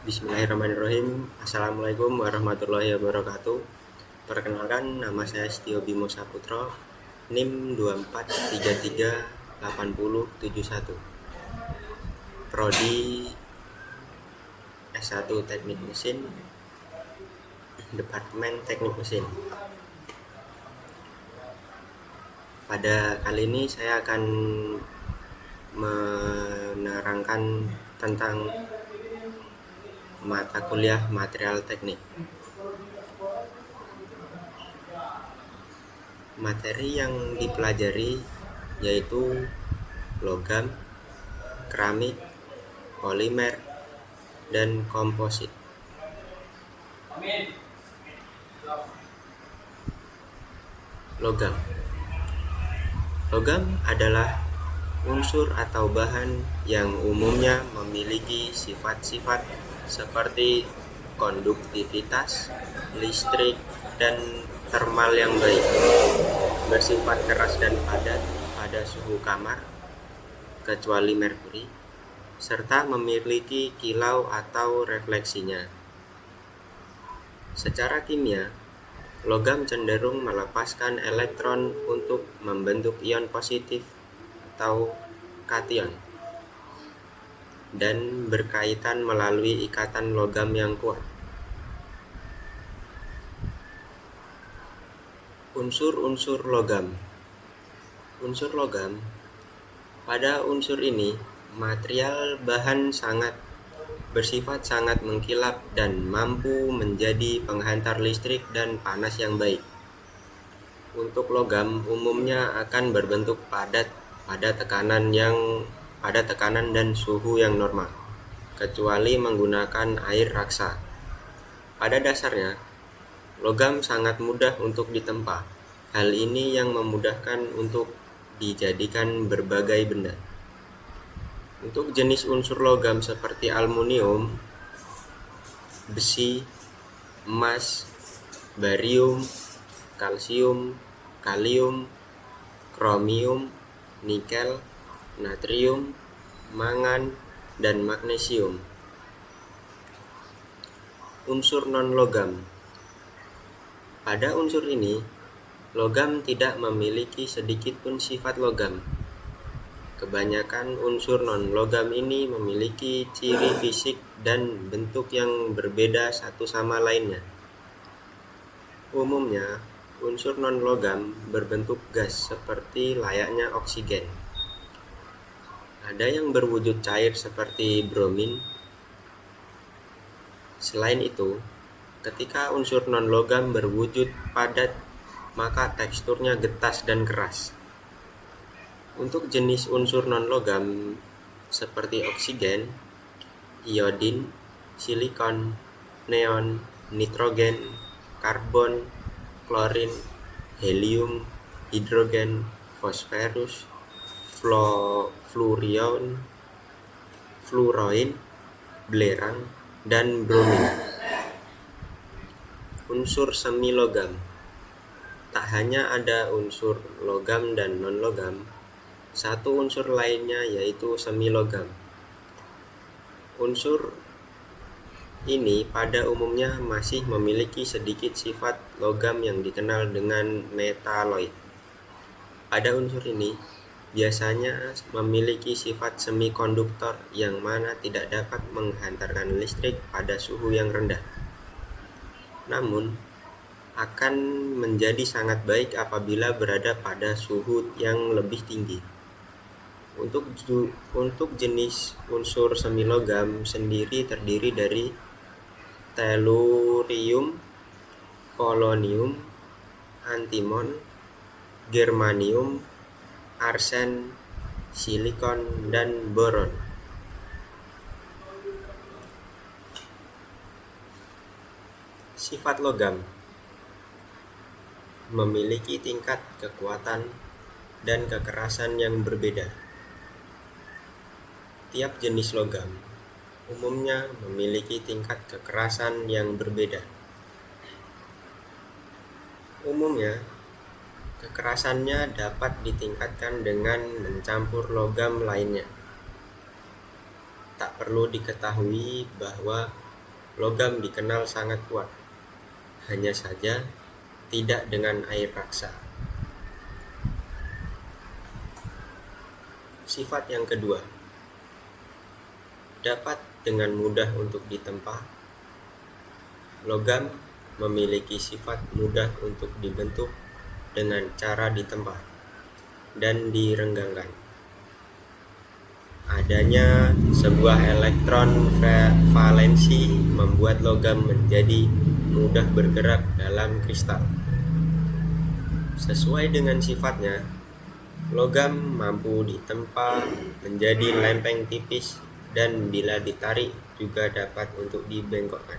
Bismillahirrahmanirrahim. Assalamualaikum warahmatullahi wabarakatuh. Perkenalkan, nama saya Setio Bimo Saputro, NIM 24338071. Prodi S1 Teknik Mesin, Departemen Teknik Mesin. Pada kali ini saya akan menerangkan tentang mata kuliah material teknik. Materi yang dipelajari yaitu logam, keramik, polimer, dan komposit. Logam adalah unsur atau bahan yang umumnya memiliki sifat-sifat seperti konduktivitas, listrik, dan termal yang baik, bersifat keras dan padat pada suhu kamar, kecuali merkuri, serta memiliki kilau atau refleksinya. Secara kimia, logam cenderung melepaskan elektron untuk membentuk ion positif atau kation dan berkaitan melalui ikatan logam yang kuat. Unsur-unsur logam. Unsur logam. Pada unsur ini, material bahan bersifat sangat mengkilap dan mampu menjadi penghantar listrik dan panas yang baik. Untuk logam umumnya akan berbentuk padat pada tekanan dan suhu yang normal, kecuali menggunakan air raksa. Pada dasarnya, logam sangat mudah untuk ditempa. Hal ini yang memudahkan untuk dijadikan berbagai benda. Untuk jenis unsur logam seperti aluminium, besi, emas, barium, kalsium, kalium, kromium, nikel, natrium, mangan, dan magnesium. Unsur non-logam. Pada unsur ini, logam tidak memiliki sedikit pun sifat logam. Kebanyakan unsur non-logam ini memiliki ciri fisik dan bentuk yang berbeda satu sama lainnya. Umumnya, unsur non-logam berbentuk gas seperti layaknya oksigen. Ada yang berwujud cair seperti bromin. Selain itu, ketika unsur non-logam berwujud padat, maka teksturnya getas dan keras. Untuk jenis unsur non-logam seperti oksigen, iodin, silikon, neon, nitrogen, karbon, klorin, helium, hidrogen, fosforus, fluorin, belerang, dan bromin. Unsur semi logam. Tak hanya ada unsur logam dan non-logam, satu unsur lainnya yaitu semi logam. Unsur ini pada umumnya masih memiliki sedikit sifat logam yang dikenal dengan metaloid. Pada unsur ini biasanya memiliki sifat semikonduktor yang mana tidak dapat menghantarkan listrik pada suhu yang rendah. Namun, akan menjadi sangat baik apabila berada pada suhu yang lebih tinggi. Untuk jenis unsur semilogam sendiri terdiri dari tellurium, polonium, antimon, germanium, arsen, silikon, dan boron. Sifat logam memiliki tingkat kekuatan dan kekerasan yang berbeda. Tiap jenis logam umumnya memiliki tingkat kekerasan yang berbeda. Umumnya, kekerasannya dapat ditingkatkan dengan mencampur logam lainnya. Tak perlu diketahui bahwa logam dikenal sangat kuat, hanya saja tidak dengan air raksa. Sifat yang kedua, dapat dengan mudah untuk ditempa. Logam memiliki sifat mudah untuk dibentuk dengan cara ditempa dan direnggangkan. Adanya sebuah elektron valensi membuat logam menjadi mudah bergerak dalam kristal. Sesuai dengan sifatnya, logam mampu ditempa menjadi lempeng tipis dan bila ditarik juga dapat untuk dibengkokkan.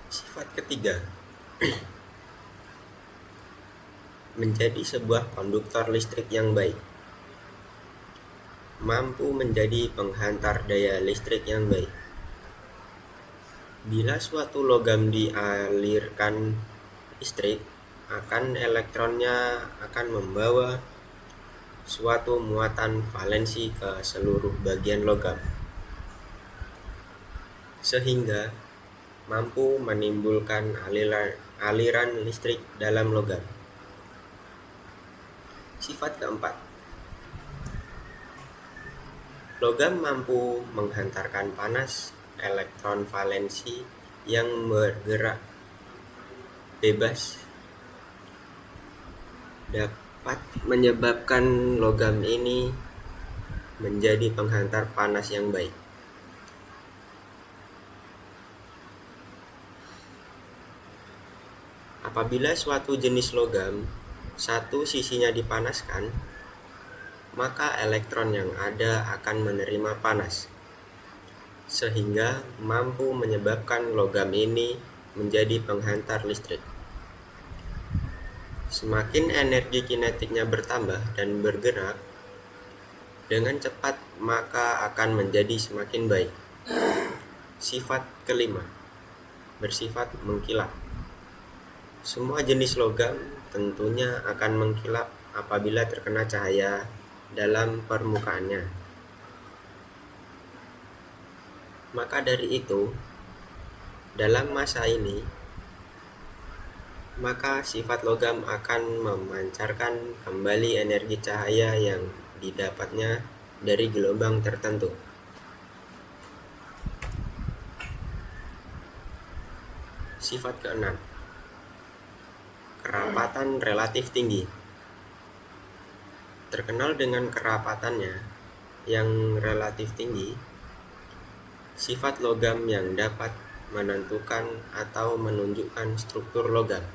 Sifat ketiga, menjadi sebuah konduktor listrik yang baik. Mampu menjadi penghantar daya listrik yang baik. Bila suatu logam dialirkan listrik, elektronnya akan membawa suatu muatan valensi ke seluruh bagian logam, sehingga mampu menimbulkan aliran listrik dalam logam. Sifat keempat, logam mampu menghantarkan panas elektron valensi yang bergerak bebas, dapat menyebabkan logam ini menjadi penghantar panas yang baik. Apabila suatu jenis logam satu sisinya dipanaskan, maka elektron yang ada akan menerima panas, sehingga mampu menyebabkan logam ini menjadi penghantar listrik. Semakin energi kinetiknya bertambah dan bergerak dengan cepat, maka akan menjadi semakin baik. Sifat kelima, bersifat mengkilap. Semua jenis logam tentunya akan mengkilap apabila terkena cahaya dalam permukaannya. Maka dari itu, dalam masa ini, maka sifat logam akan memancarkan kembali energi cahaya yang didapatnya dari gelombang tertentu. Sifat keenam, kerapatan relatif tinggi. Terkenal dengan kerapatannya yang relatif tinggi, sifat logam yang dapat menentukan atau menunjukkan struktur logam.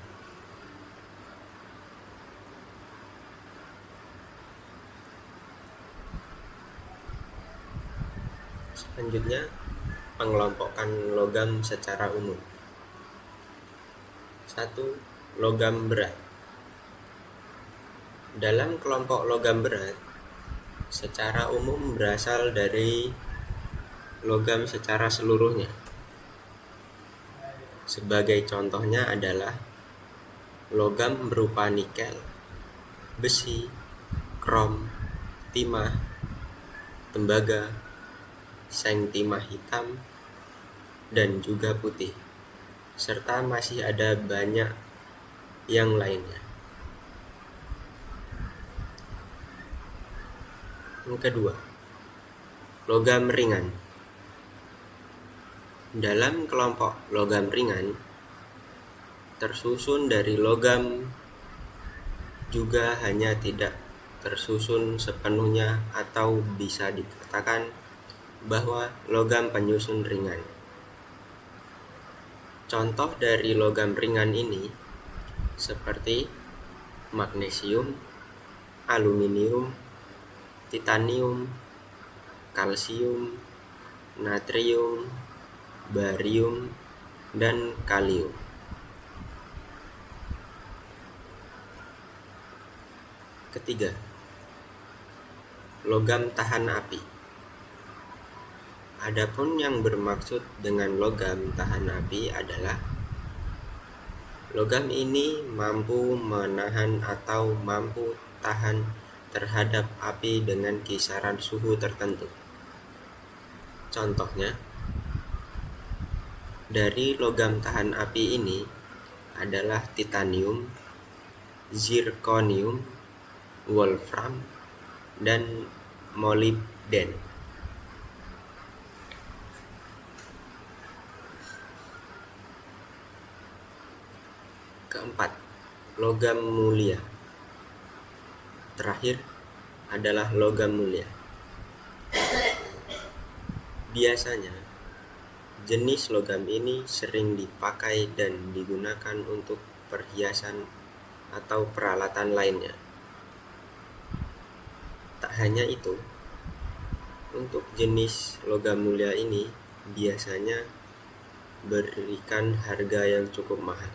Selanjutnya, pengelompokan logam secara umum. 1. Logam berat. Dalam kelompok logam berat, secara umum berasal dari logam secara seluruhnya. Sebagai contohnya adalah logam berupa nikel, besi, krom, timah, tembaga, seng timah hitam, dan juga putih, serta masih ada banyak yang lainnya. Yang kedua, logam ringan. Dalam kelompok logam ringan, tersusun dari logam juga hanya tidak tersusun sepenuhnya atau bisa dikatakan bahwa logam penyusun ringan. Contoh dari logam ringan ini seperti magnesium, aluminium, titanium, kalsium, natrium, barium, dan kalium. Ketiga, logam tahan api. Adapun yang bermaksud dengan logam tahan api adalah logam ini mampu menahan atau mampu tahan terhadap api dengan kisaran suhu tertentu. Contohnya, dari logam tahan api ini adalah titanium, zirconium, wolfram, dan molybden. Keempat, logam mulia. Terakhir adalah logam mulia. Biasanya, jenis logam ini sering dipakai dan digunakan untuk perhiasan atau peralatan lainnya. Tak hanya itu, untuk jenis logam mulia ini biasanya berikan harga yang cukup mahal.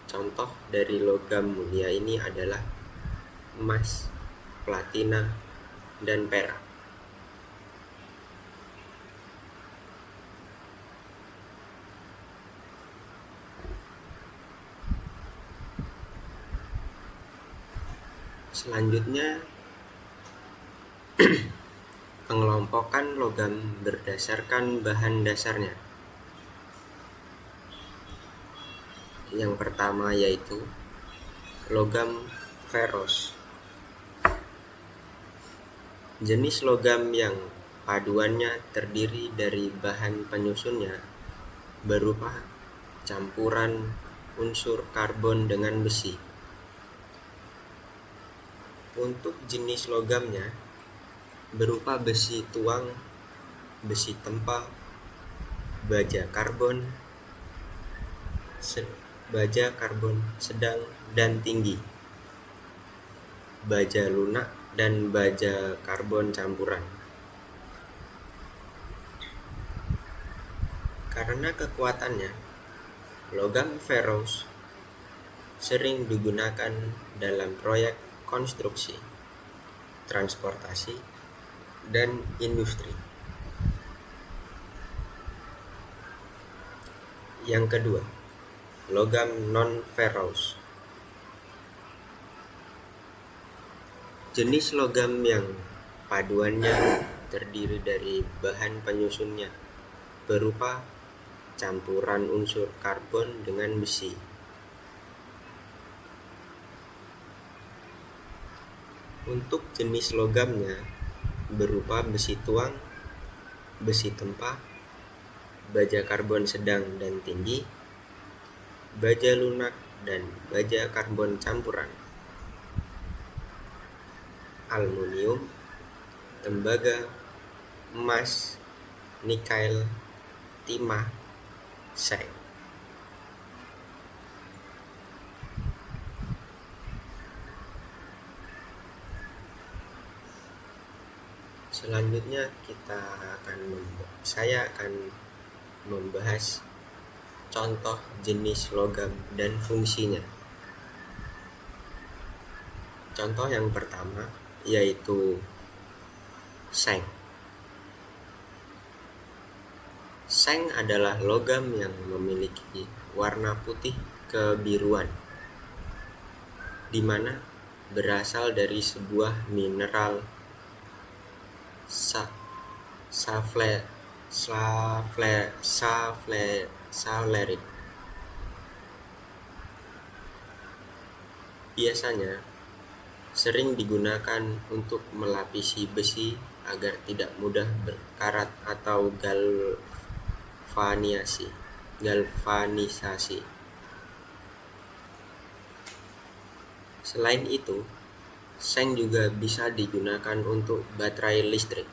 Contoh dari logam mulia ini adalah emas, platina, dan perak. Selanjutnya, pengelompokan logam berdasarkan bahan dasarnya. Yang pertama yaitu logam ferrous. Jenis logam yang paduannya terdiri dari bahan penyusunnya berupa campuran unsur karbon dengan besi. Untuk jenis logamnya berupa besi tuang, besi tempa, baja karbon sedang dan tinggi, baja lunak, dan baja karbon campuran. Karena kekuatannya, logam ferrous sering digunakan dalam proyek konstruksi, transportasi, dan industri. Yang kedua, logam non-ferrous. Jenis logam yang paduannya terdiri dari bahan penyusunnya berupa campuran unsur karbon dengan besi. Untuk jenis logamnya berupa besi tuang, besi tempa, baja karbon sedang dan tinggi, baja lunak, dan baja karbon campuran, aluminium, tembaga, emas, nikel, timah, seng. Selanjutnya saya akan membahas contoh jenis logam dan fungsinya. Contoh yang pertama yaitu seng. Seng adalah logam yang memiliki warna putih kebiruan, di mana berasal dari sebuah mineral saflerit. Biasanya sering digunakan untuk melapisi besi agar tidak mudah berkarat atau galvanisasi. Selain itu, seng juga bisa digunakan untuk baterai listrik.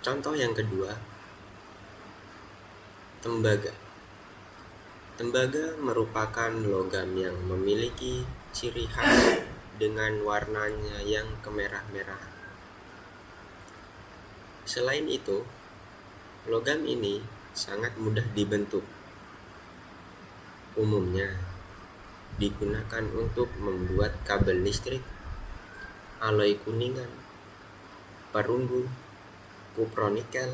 Contoh yang kedua, tembaga. Tembaga merupakan logam yang memiliki ciri khas dengan warnanya yang kemerah-merahan. Selain itu, logam ini sangat mudah dibentuk. Umumnya digunakan untuk membuat kabel listrik, alloy kuningan, perunggu, kupronikel,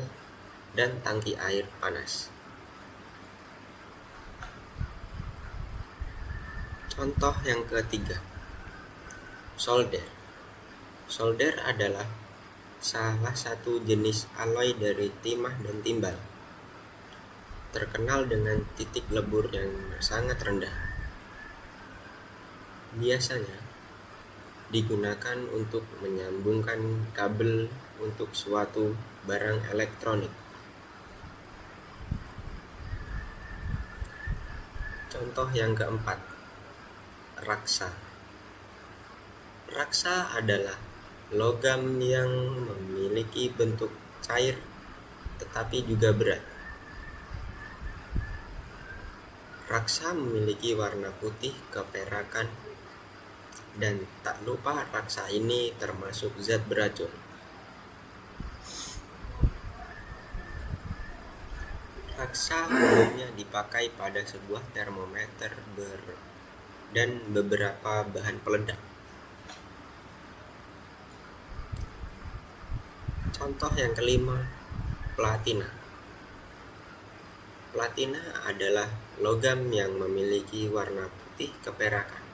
dan tangki air panas. Contoh yang ketiga, Solder. Solder adalah salah satu jenis alloy dari timah dan timbal, terkenal dengan titik lebur yang sangat rendah. Biasanya digunakan untuk menyambungkan kabel untuk suatu barang elektronik. Contoh yang keempat, raksa. Raksa adalah logam yang memiliki bentuk cair tetapi juga berat. Raksa memiliki warna putih keperakan, dan tak lupa raksa ini termasuk zat beracun. Raksa umumnya dipakai pada sebuah termometer dan beberapa bahan peledak. Contoh yang kelima, platina. Platina adalah logam yang memiliki warna putih keperakan.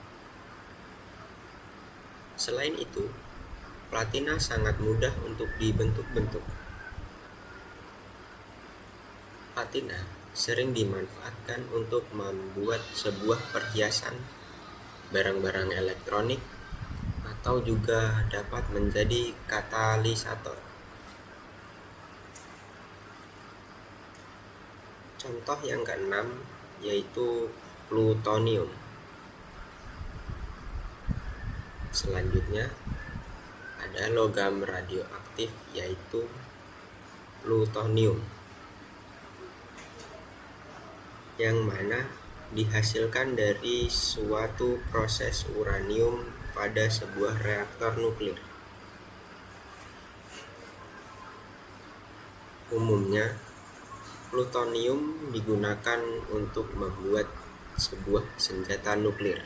Selain itu, platina sangat mudah untuk dibentuk-bentuk. Platina sering dimanfaatkan untuk membuat sebuah perhiasan, barang-barang elektronik, atau juga dapat menjadi katalisator. Contoh yang keenam yaitu plutonium. Selanjutnya ada logam radioaktif yaitu plutonium, yang mana dihasilkan dari suatu proses uranium pada sebuah reaktor nuklir. Umumnya, plutonium digunakan untuk membuat sebuah senjata nuklir.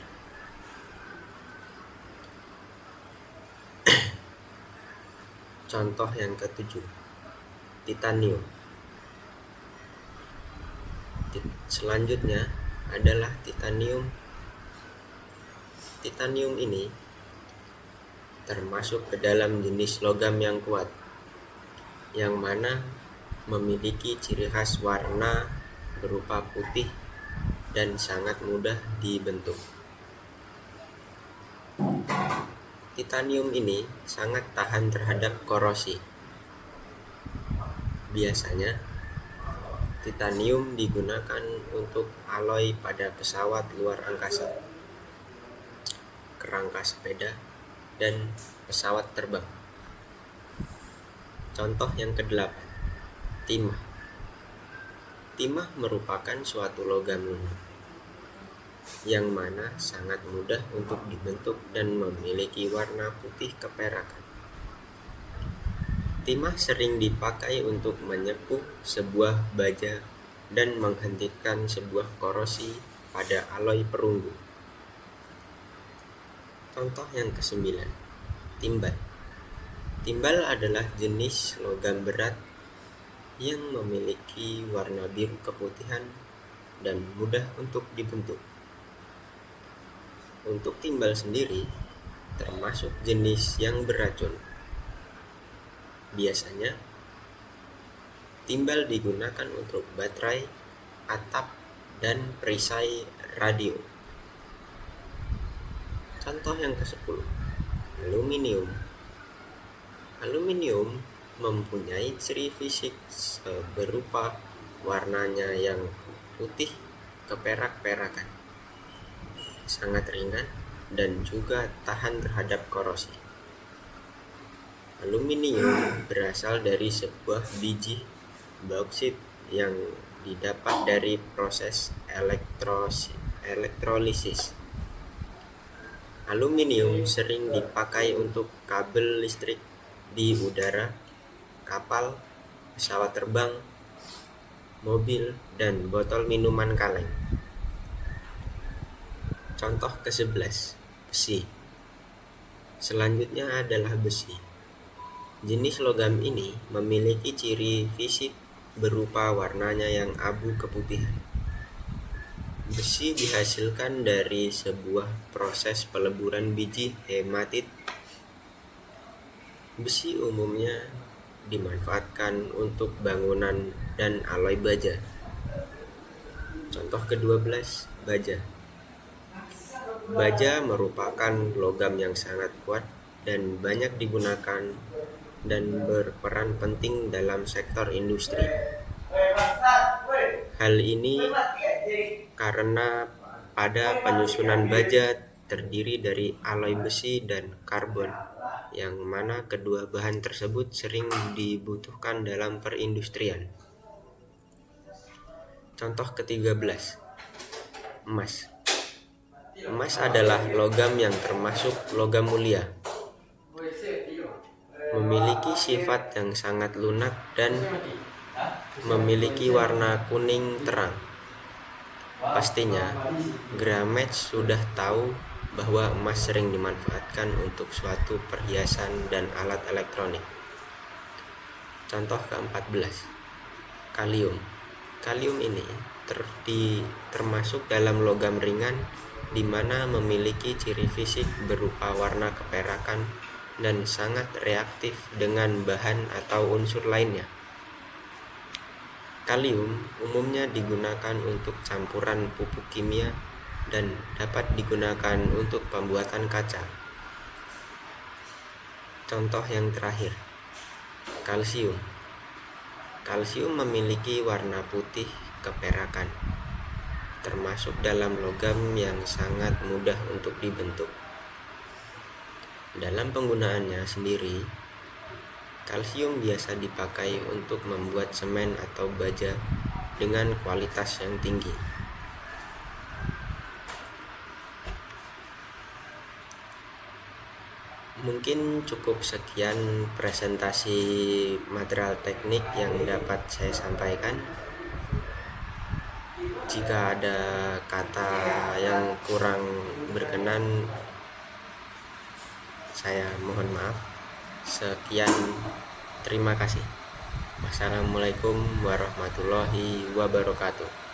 Contoh yang ketujuh, titanium. Selanjutnya adalah titanium. Titanium ini termasuk ke dalam jenis logam yang kuat, yang mana memiliki ciri khas warna berupa putih dan sangat mudah dibentuk. Titanium ini sangat tahan terhadap korosi. Biasanya, titanium digunakan untuk alloy pada pesawat luar angkasa, kerangka sepeda, dan pesawat terbang. Contoh yang kedelapan, timah. Timah merupakan suatu logam lunak yang mana sangat mudah untuk dibentuk dan memiliki warna putih keperakan. Timah sering dipakai untuk menyepuh sebuah baja dan menghentikan sebuah korosi pada alloy perunggu. Contoh yang kesembilan, timbal. Timbal adalah jenis logam berat yang memiliki warna biru keputihan dan mudah untuk dibentuk. Untuk timbal sendiri termasuk jenis yang beracun. Biasanya, timbal digunakan untuk baterai, atap, dan perisai radio. Contoh yang ke-10, aluminium. Aluminium mempunyai ciri fisik berupa warnanya yang putih keperak-perakan, sangat ringan, dan juga tahan terhadap korosi. Aluminium berasal dari sebuah biji bauksit yang didapat dari proses elektrolisis. Aluminium sering dipakai untuk kabel listrik di udara, kapal, pesawat terbang, mobil, dan botol minuman kaleng. Contoh ke-11, besi. Selanjutnya adalah besi. Jenis logam ini memiliki ciri fisik berupa warnanya yang abu keputihan. Besi dihasilkan dari sebuah proses peleburan biji hematit. Besi umumnya dimanfaatkan untuk bangunan dan alloy baja. Contoh ke-12, baja. Baja merupakan logam yang sangat kuat dan banyak digunakan dan berperan penting dalam sektor industri. Hal ini karena pada penyusunan baja terdiri dari alloy besi dan karbon, yang mana kedua bahan tersebut sering dibutuhkan dalam perindustrian. Contoh ke-13, emas. Emas adalah logam yang termasuk logam mulia. Memiliki sifat yang sangat lunak dan memiliki warna kuning terang. Pastinya, Grametz sudah tahu bahwa emas sering dimanfaatkan untuk suatu perhiasan dan alat elektronik. Contoh ke-14, kalium. Kalium ini termasuk dalam logam ringan di mana memiliki ciri fisik berupa warna keperakan dan sangat reaktif dengan bahan atau unsur lainnya. Kalium umumnya digunakan untuk campuran pupuk kimia dan dapat digunakan untuk pembuatan kaca. Contoh yang terakhir, kalsium. Kalsium memiliki warna putih keperakan, termasuk dalam logam yang sangat mudah untuk dibentuk. Dalam penggunaannya sendiri, kalsium biasa dipakai untuk membuat semen atau baja dengan kualitas yang tinggi. Mungkin cukup sekian presentasi material teknik yang dapat saya sampaikan. Jika ada kata yang kurang berkenan, saya mohon maaf. Sekian, terima kasih. Wassalamualaikum warahmatullahi wabarakatuh.